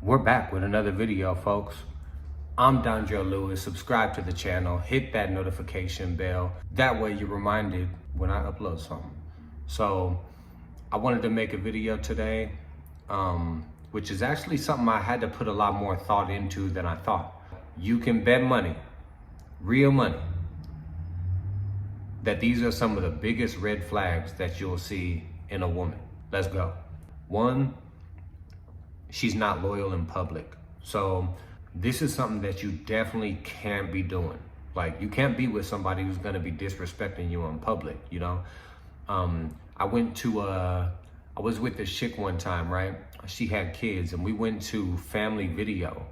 We're back with another video, folks. I'm Donjo Lewis. Subscribe to the channel, hit that notification bell. That way you're reminded when I upload something. So I wanted to make a video today, which is actually something I had to put a lot more thought into than I thought. You can bet money, real money, that these are some of the biggest red flags that you'll see in a woman. Let's go. One, she's not loyal in public. So this is something that you definitely can't be doing. Like, you can't be with somebody who's gonna be disrespecting you in public, you know? I was with this chick one time, right? She had kids and we went to family video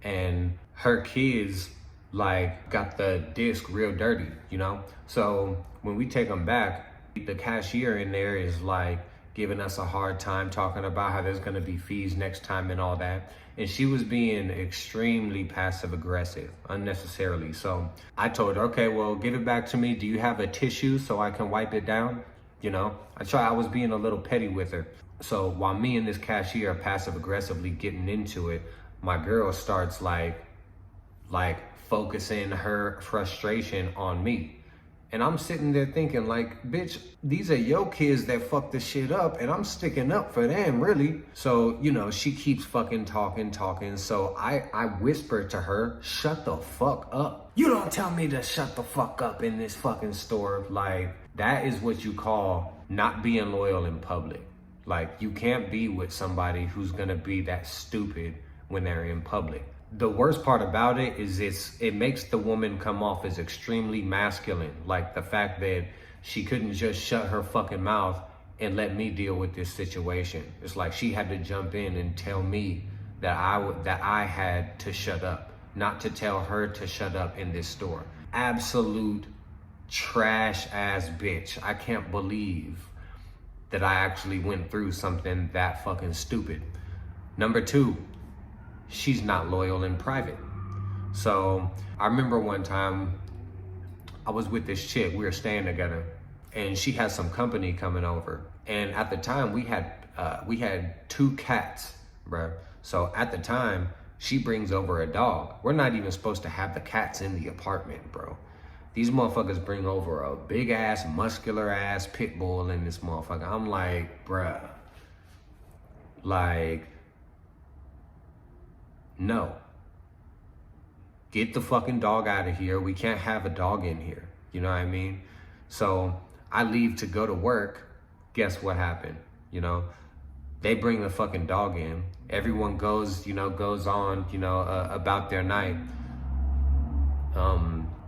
and her kids like got the disc real dirty, you know? So when we take them back, the cashier in there is like giving us a hard time, talking about how there's gonna be fees next time and all that. And she was being extremely passive aggressive, unnecessarily. So I told her, okay, well, give it back to me. Do you have a tissue so I can wipe it down? You know, I was being a little petty with her. So while me and this cashier are passive aggressively getting into it, my girl starts like focusing her frustration on me. And I'm sitting there thinking like, bitch, these are your kids that fucked the shit up and I'm sticking up for them, really. So, you know, she keeps fucking talking. So I whispered to her, shut the fuck up. You don't tell me to shut the fuck up in this fucking store. Like, that is what you call not being loyal in public. Like, you can't be with somebody who's gonna be that stupid when they're in public. The worst part about it is it makes the woman come off as extremely masculine. Like the fact that she couldn't just shut her fucking mouth and let me deal with this situation. It's like she had to jump in and tell me that I had to shut up, not to tell her to shut up in this store. Absolute trash ass bitch. I can't believe that I actually went through something that fucking stupid. Number two, she's not loyal in private. So I remember one time I was with this chick, we were staying together and she had some company coming over. And at the time we had 2 cats, bro. So at the time she brings over a dog. We're not even supposed to have the cats in the apartment, bro. These motherfuckers bring over a big ass, muscular ass pit bull in this motherfucker. I'm like, bruh, like, no, get the fucking dog out of here. We can't have a dog in here. You know what I mean? So I leave to go to work. Guess what happened? You know, they bring the fucking dog in. Everyone goes on, about their night.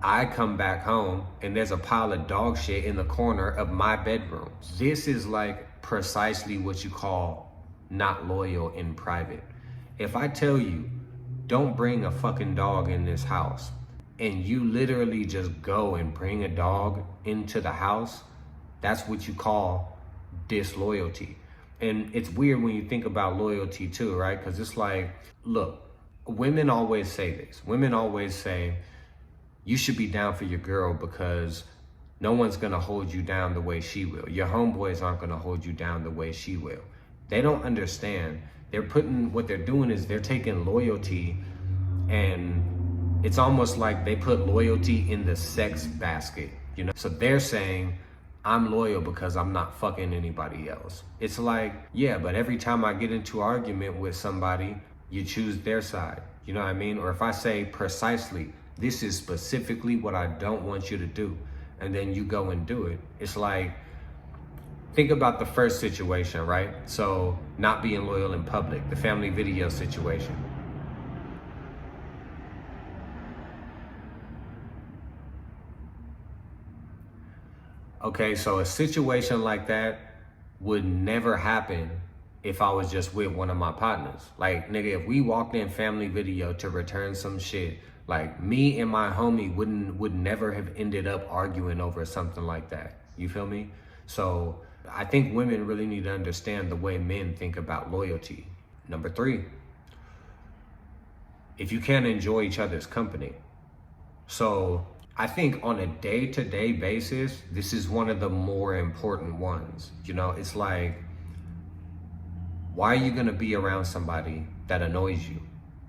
I come back home and there's a pile of dog shit in the corner of my bedroom. This is like precisely what you call not loyal in private. If I tell you, don't bring a fucking dog in this house, and you literally just go and bring a dog into the house, that's what you call disloyalty. And it's weird when you think about loyalty too, right? Because it's like, look, women always say this. Women always say, you should be down for your girl because no one's gonna hold you down the way she will. Your homeboys aren't gonna hold you down the way she will. They don't understand. What they're doing is they're taking loyalty and it's almost like they put loyalty in the sex basket, you know? So they're saying, I'm loyal because I'm not fucking anybody else. It's like, yeah, but every time I get into an argument with somebody, you choose their side, you know what I mean? Or if I say precisely, this is specifically what I don't want you to do, and then you go and do it, it's like, think about the first situation, right? So not being loyal in public, the family video situation. Okay, so a situation like that would never happen if I was just with one of my partners. Like, nigga, if we walked in family video to return some shit, like me and my homie would never have ended up arguing over something like that. You feel me? So I think women really need to understand the way men think about loyalty. Number 3, if you can't enjoy each other's company. So I think on a day-to-day basis, this is one of the more important ones. You know, it's like, Why are you gonna be around somebody that annoys you?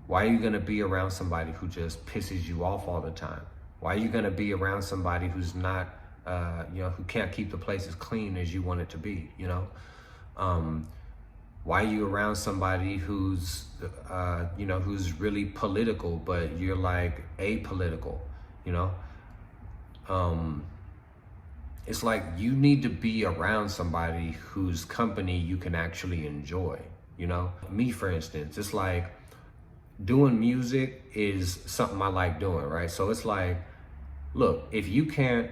Why are you gonna be around somebody who just pisses you off all the time? Why are you gonna be around somebody who's not, who can't keep the place as clean as you want it to be, why are you around somebody who's, who's really political, but you're like apolitical, you know? It's like you need to be around somebody whose company you can actually enjoy, Me, for instance, it's like doing music is something I like doing, right? So it's like, look, if you can't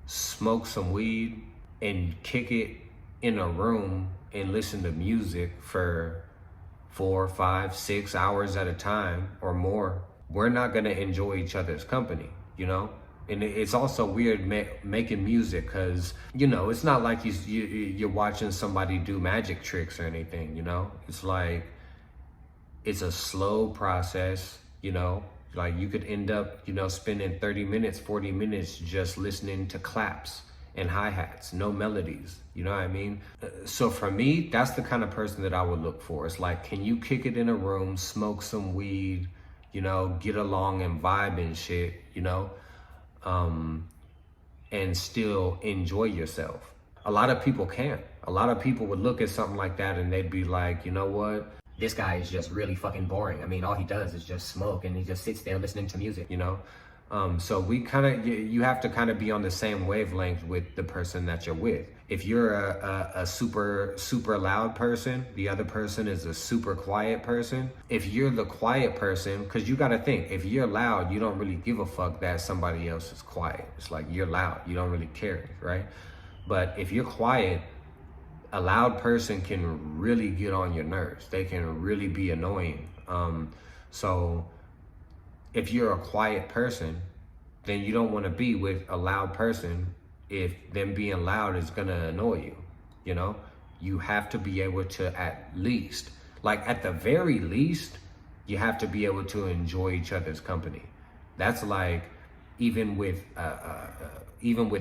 smoke some weed and kick it in a room and listen to music for 4, 5, 6 hours at a time or more, we're not gonna enjoy each other's company, And it's also weird making music because, it's not like you're watching somebody do magic tricks or anything, It's like, it's a slow process, Like you could end up, spending 30 minutes, 40 minutes just listening to claps and hi-hats, no melodies, you know what I mean? So for me, that's the kind of person that I would look for. It's like, can you kick it in a room, smoke some weed, get along and vibe and shit, and still enjoy yourself. A lot of people can't. A lot of people would look at something like that and they'd be like, you know what? This guy is just really fucking boring. I mean, all he does is just smoke and he just sits there listening to music, So you have to kind of be on the same wavelength with the person that you're with. If you're a super loud person, the other person is a super quiet person. If you're the quiet person, because you got to think, if you're loud, you don't really give a fuck that somebody else is quiet. It's like you're loud, you don't really care, right? But if you're quiet, a loud person can really get on your nerves. They can really be annoying. So if you're a quiet person, then you don't want to be with a loud person if them being loud is going to annoy you, You have to be able to at the very least, you have to be able to enjoy each other's company. That's like even with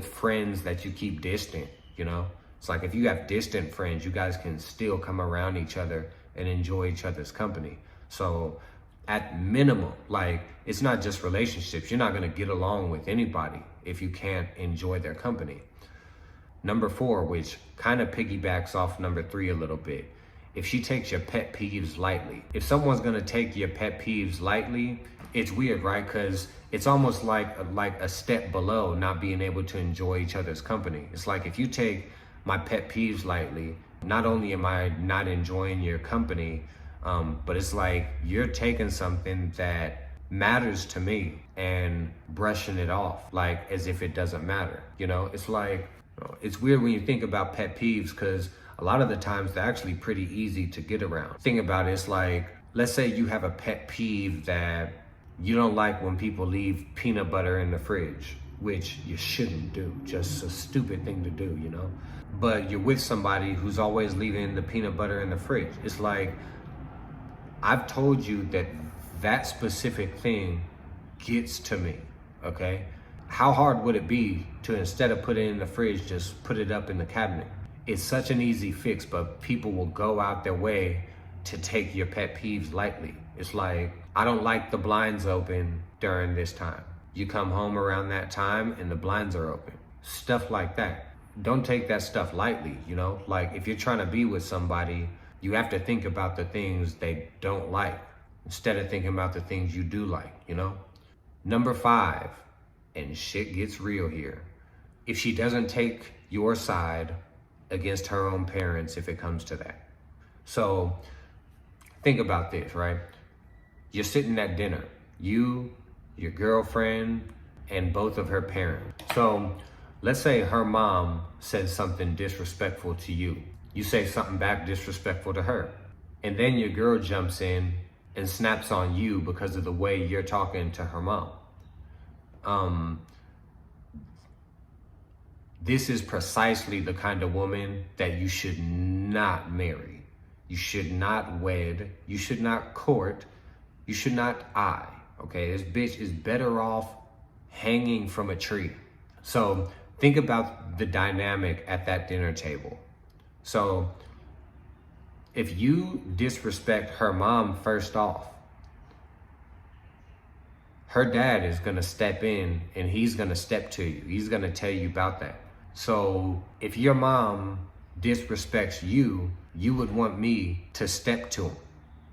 friends that you keep distant, It's like if you have distant friends, you guys can still come around each other and enjoy each other's company. So at minimum, like it's not just relationships. You're not going to get along with anybody if you can't enjoy their company. Number 4, which kind of piggybacks off number 3 a little bit. If she takes your pet peeves lightly. If someone's going to take your pet peeves lightly, it's weird, right? Because it's almost like a step below not being able to enjoy each other's company. It's like if you take my pet peeves lightly, not only am I not enjoying your company, but it's like you're taking something that matters to me and brushing it off like as if it doesn't matter. It's like, it's weird when you think about pet peeves because a lot of the times they're actually pretty easy to get around. Think about it, it's like, let's say you have a pet peeve that you don't like when people leave peanut butter in the fridge, which you shouldn't do, just a stupid thing to do, But you're with somebody who's always leaving the peanut butter in the fridge. It's like, I've told you that specific thing gets to me, okay? How hard would it be to, instead of put it in the fridge, just put it up in the cabinet? It's such an easy fix, but people will go out their way to take your pet peeves lightly. It's like, I don't like the blinds open during this time. You come home around that time and the blinds are open. Stuff like that. Don't take that stuff lightly, Like if you're trying to be with somebody, you have to think about the things they don't like instead of thinking about the things you do like, Number 5, and shit gets real here. If she doesn't take your side against her own parents, if it comes to that. So think about this, right? You're sitting at dinner, you, your girlfriend, and both of her parents. So let's say her mom says something disrespectful to you. You say something back disrespectful to her. And then your girl jumps in and snaps on you because of the way you're talking to her mom. This is precisely the kind of woman that you should not marry. You should not wed. You should not court. You should not eye. Okay, this bitch is better off hanging from a tree. So think about the dynamic at that dinner table. So if you disrespect her mom first off, her dad is gonna step in and he's gonna step to you. He's gonna tell you about that. So if your mom disrespects you, you would want me to step to him.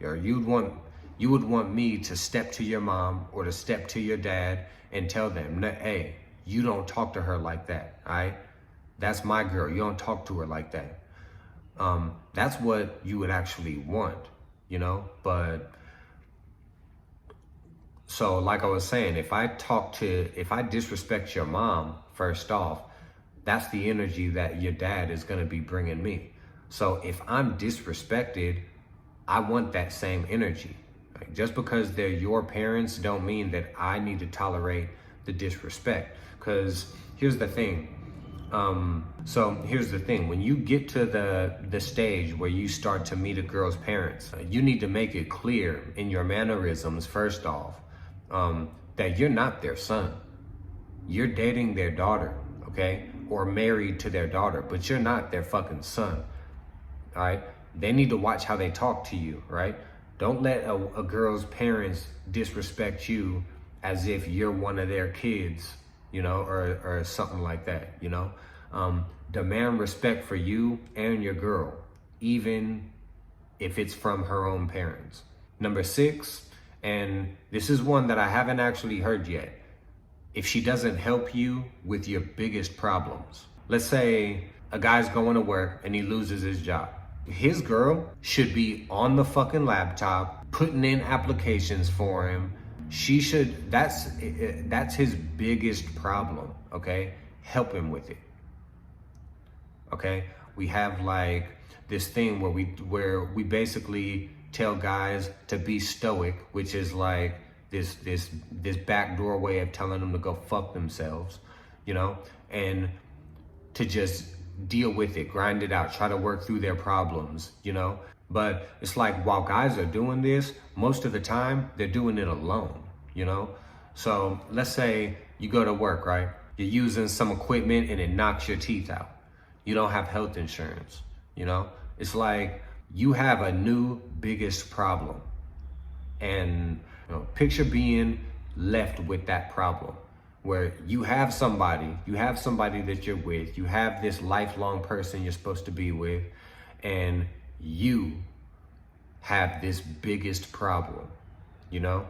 Or you would want me to step to your mom or to step to your dad and tell them, hey, you don't talk to her like that, all right? That's my girl. You don't talk to her like that. That's what you would actually want, you know? But so like I was saying, if I disrespect your mom first off, that's the energy that your dad is gonna be bringing me. So if I'm disrespected, I want that same energy. Like, just because they're your parents don't mean that I need to tolerate the disrespect. Because here's the thing. When you get to the stage where you start to meet a girl's parents, you need to make it clear in your mannerisms first off, that you're not their son. You're dating their daughter, okay? Or married to their daughter, but you're not their fucking son, all right? They need to watch how they talk to you, right? Don't let a girl's parents disrespect you as if you're one of their kids, you know, or something like that, you know? Demand respect for you and your girl, even if it's from her own parents. Number 6, and this is one that I haven't actually heard yet. If she doesn't help you with your biggest problems. Let's say a guy's going to work and he loses his job. His girl should be on the fucking laptop, putting in applications for him. That's his biggest problem, okay? Help him with it, okay? We have like this thing where we basically tell guys to be stoic, which is like this backdoor way of telling them to go fuck themselves, you know, and to just deal with it, grind it out, try to work through their problems, you know. But it's like, while guys are doing this, most of the time they're doing it alone, you know. So let's say you go to work, right? You're using some equipment and it knocks your teeth out. You don't have health insurance, you know. It's like you have a new biggest problem, and you know, picture being left with that problem where you have somebody that you're with, you have this lifelong person you're supposed to be with, and you have this biggest problem, you know?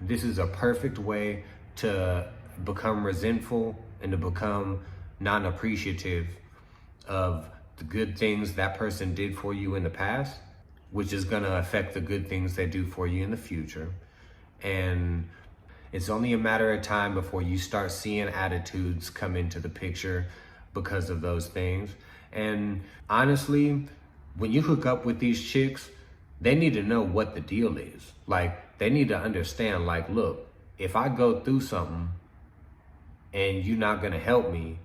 This is a perfect way to become resentful and to become non-appreciative of the good things that person did for you in the past, which is gonna affect the good things they do for you in the future. And it's only a matter of time before you start seeing attitudes come into the picture because of those things. And honestly, when you hook up with these chicks, they need to know what the deal is. Like, they need to understand, like, look, if I go through something and you're not gonna help me,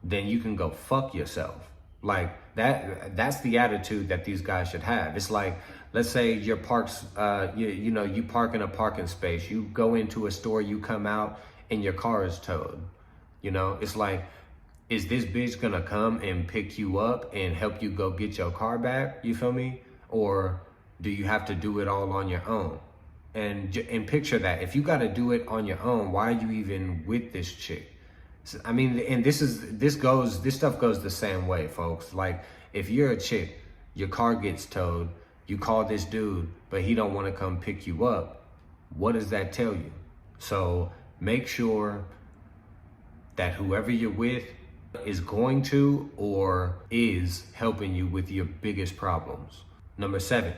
then you can go fuck yourself. Like, that's the attitude that these guys should have. It's like, let's say you park in a parking space, you go into a store, you come out and your car is towed. You know, it's like, is this bitch gonna come and pick you up and help you go get your car back? You feel me? Or do you have to do it all on your own? And picture that, if you gotta do it on your own, why are you even with this chick? I mean, and this stuff goes the same way, folks. Like, if you're a chick, your car gets towed, you call this dude, but he don't want to come pick you up. What does that tell you? So make sure that whoever you're with is going to or is helping you with your biggest problems. Number 7,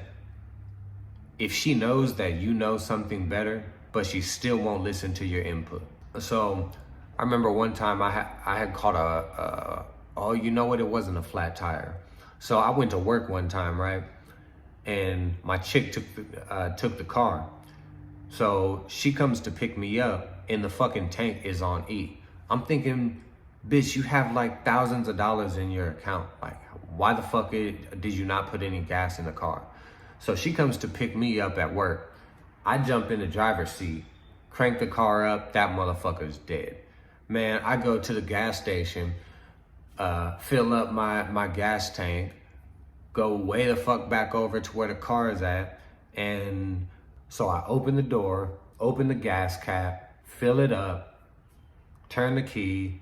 if she knows that you know something better, but she still won't listen to your input. So I remember one time I had caught it wasn't a flat tire. So I went to work one time, right? And my chick took the car. So she comes to pick me up and the fucking tank is on E. I'm thinking, bitch, you have like thousands of dollars in your account. Like, why the fuck did you not put any gas in the car? So she comes to pick me up at work. I jump in the driver's seat, crank the car up, that motherfucker's dead. Man, I go to the gas station, fill up my gas tank, go way the fuck back over to where the car is at. And so I open the door, open the gas cap, fill it up, turn the key,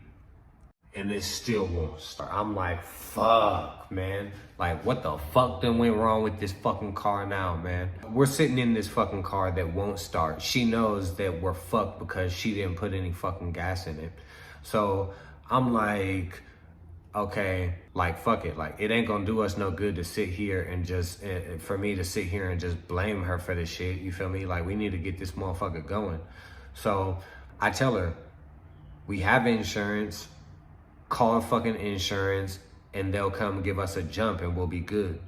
and it still won't start. I'm like, fuck, man. Like, what the fuck done went wrong with this fucking car now, man? We're sitting in this fucking car that won't start. She knows that we're fucked because she didn't put any fucking gas in it. So I'm like, okay, like, fuck it. Like, it ain't gonna do us no good to sit here and just, for me to sit here and just blame her for this shit. You feel me? Like, we need to get this motherfucker going. So I tell her, we have insurance. Call fucking insurance and they'll come give us a jump and we'll be good.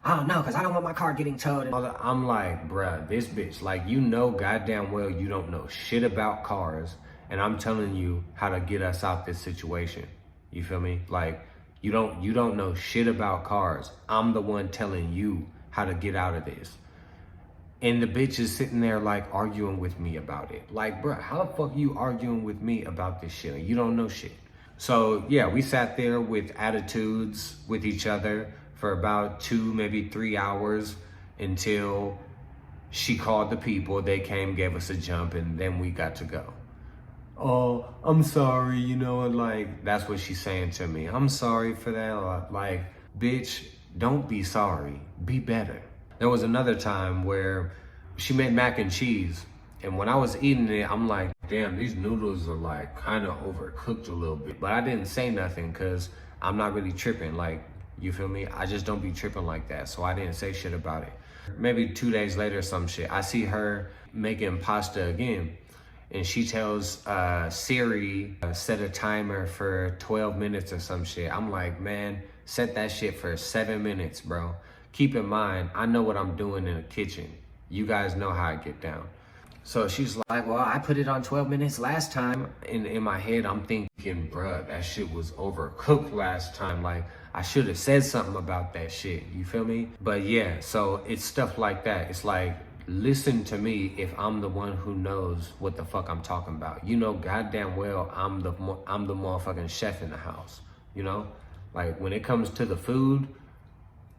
I don't know, because I don't want my car getting towed. I'm like, bruh, this bitch, like, you know goddamn well you don't know shit about cars, and I'm telling you how to get us out this situation. You feel me? Like, you don't know shit about cars. I'm the one telling you how to get out of this. And the bitch is sitting there like arguing with me about it. Like, bruh, how the fuck you arguing with me about this shit? You don't know shit. So yeah, we sat there with attitudes with each other for about 2, maybe 3 hours until she called the people. They came, gave us a jump, and then we got to go. Oh, I'm sorry, you know, like, that's what she's saying to me. I'm sorry for that. Like, bitch, don't be sorry, be better. There was another time where she made mac and cheese, and when I was eating it, I'm like, damn, these noodles are like kind of overcooked a little bit. But I didn't say nothing because I'm not really tripping. Like, you feel me? I just don't be tripping like that. So I didn't say shit about it. Maybe 2 days later, some shit, I see her making pasta again. And she tells Siri, set a timer for 12 minutes or some shit. I'm like, man, set that shit for 7 minutes, bro. Keep in mind, I know what I'm doing in the kitchen. You guys know how I get down. So she's like, well, I put it on 12 minutes last time. In my head, I'm thinking, bruh, that shit was overcooked last time. Like, I should have said something about that shit. You feel me? But yeah, so it's stuff like that. It's like, listen to me if I'm the one who knows what the fuck I'm talking about. You know goddamn well I'm the motherfucking chef in the house. You know? Like, when it comes to the food,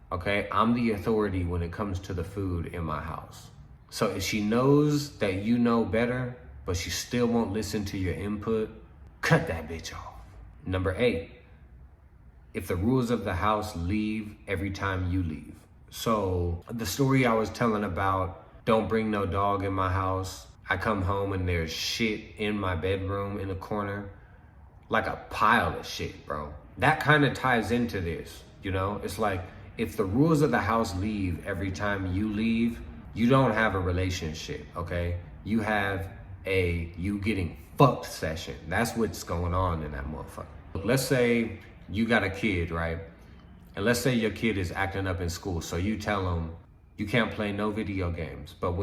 okay, I'm the authority when it comes to the food in my house. So if she knows that you know better, but she still won't listen to your input, cut that bitch off. Number 8, if the rules of the house leave every time you leave. So the story I was telling about, don't bring no dog in my house. I come home and there's shit in my bedroom in the corner, like a pile of shit, bro. That kind of ties into this, you know? It's like, if the rules of the house leave every time you leave, you don't have a relationship, okay? You have a you getting fucked session. That's what's going on in that motherfucker. Let's say you got a kid, right? And let's say your kid is acting up in school. So you tell them you can't play no video games. But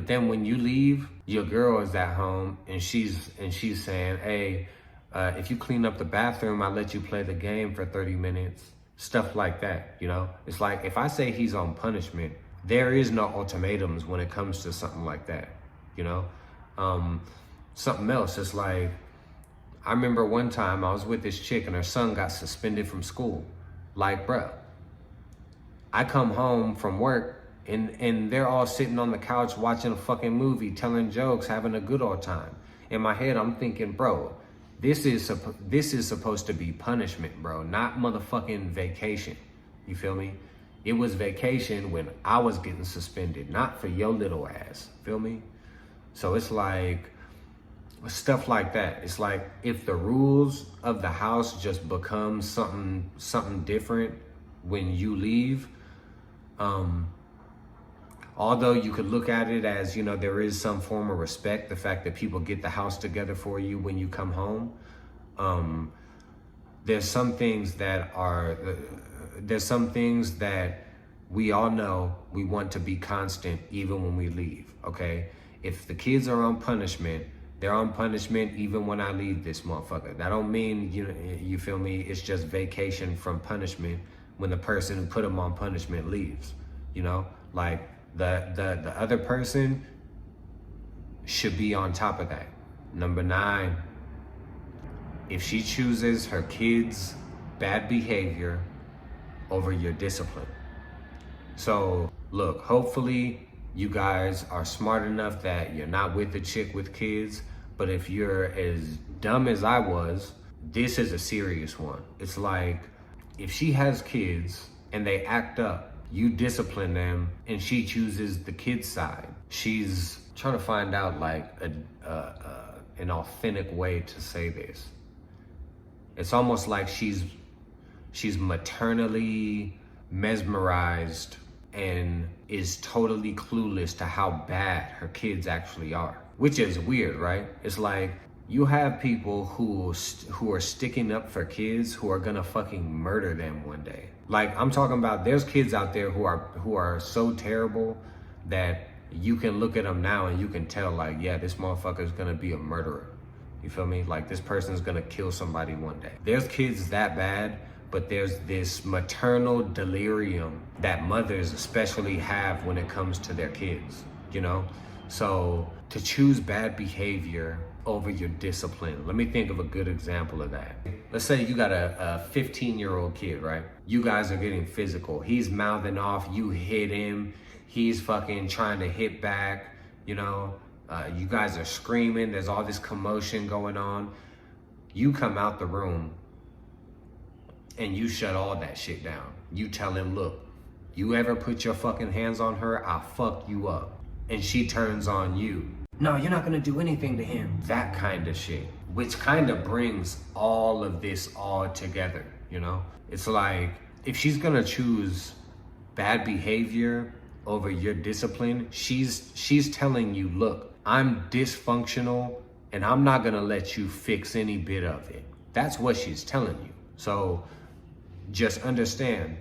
then when you leave, your girl is at home and she's saying, hey, if you clean up the bathroom, I'll let you play the game for 30 minutes. Stuff like that, you know? It's like, if I say he's on punishment, there is no ultimatums when it comes to something like that, you know? Something else, it's like, I remember one time I was with this chick and her son got suspended from school. Like, bruh, I come home from work and they're all sitting on the couch watching a fucking movie, telling jokes, having a good old time. In my head, I'm thinking, bro, this is supposed to be punishment, bro, not motherfucking vacation. You feel me? It was vacation when I was getting suspended, not for your little ass. Feel me? So it's like stuff like that. It's like, if the rules of the house just become something different when you leave, although you could look at it as, you know, there is some form of respect, the fact that people get the house together for you when you come home. There's some things that we all know we want to be constant even when we leave, okay? If the kids are on punishment, they're on punishment even when I leave this motherfucker. That don't mean, you feel me, it's just vacation from punishment when the person who put them on punishment leaves, you know? Like, the other person should be on top of that. Number 9, if she chooses her kids' bad behavior over your discipline. So look, hopefully you guys are smart enough that you're not with a chick with kids, but if you're as dumb as I was, this is a serious one. It's like, if she has kids and they act up, you discipline them and she chooses the kid's side. She's trying to find out like an authentic way to say this. It's almost like she's maternally mesmerized and is totally clueless to how bad her kids actually are, which is weird, right? It's like, you have people who are sticking up for kids who are gonna fucking murder them one day. Like, I'm talking about, there's kids out there who are so terrible that you can look at them now and you can tell, like, yeah, this motherfucker's gonna be a murderer. You feel me? Like, this person's gonna kill somebody one day. There's kids that bad, but there's this maternal delirium that mothers especially have when it comes to their kids, you know? So to choose bad behavior over your discipline, let me think of a good example of that. Let's say you got a 15-year-old kid, right? You guys are getting physical. He's mouthing off, you hit him, he's fucking trying to hit back, you know? You guys are screaming, there's all this commotion going on. You come out the room and you shut all that shit down. You tell him, look, you ever put your fucking hands on her, I'll fuck you up. And she turns on you. No, you're not gonna do anything to him. That kind of shit, which kind of brings all of this all together, you know? It's like, if she's gonna choose bad behavior over your discipline, she's telling you, look, I'm dysfunctional and I'm not gonna let you fix any bit of it. That's what she's telling you. So just understand,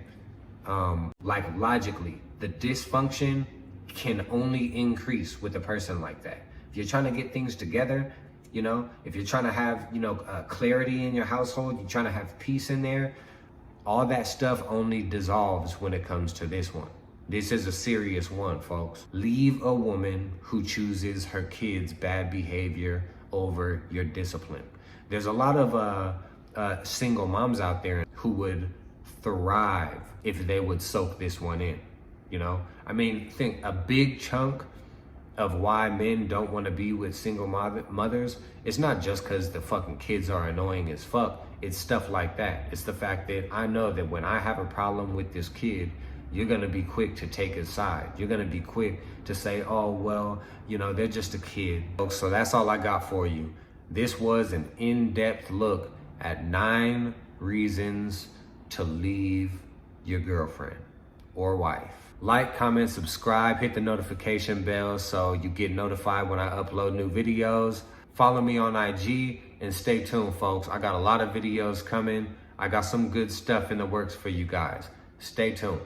like, logically, the dysfunction can only increase with a person like that. If you're trying to get things together, you know, if you're trying to have, you know, clarity in your household, you're trying to have peace in there, all that stuff only dissolves when it comes to this one. This is a serious one, folks. Leave a woman who chooses her kids' bad behavior over your discipline. There's a lot of single moms out there who would thrive if they would soak this one in, you know? I mean, think a big chunk of why men don't want to be with single mothers, it's not just because the fucking kids are annoying as fuck. It's stuff like that. It's the fact that I know that when I have a problem with this kid, you're gonna be quick to take his side. You're gonna be quick to say, oh, well, you know, they're just a kid. So that's all I got for you. This was an in-depth look at 9 reasons to leave your girlfriend or wife. Like, comment, subscribe, hit the notification bell so you get notified when I upload new videos. Follow me on IG and stay tuned, folks. I got a lot of videos coming. I got some good stuff in the works for you guys. Stay tuned.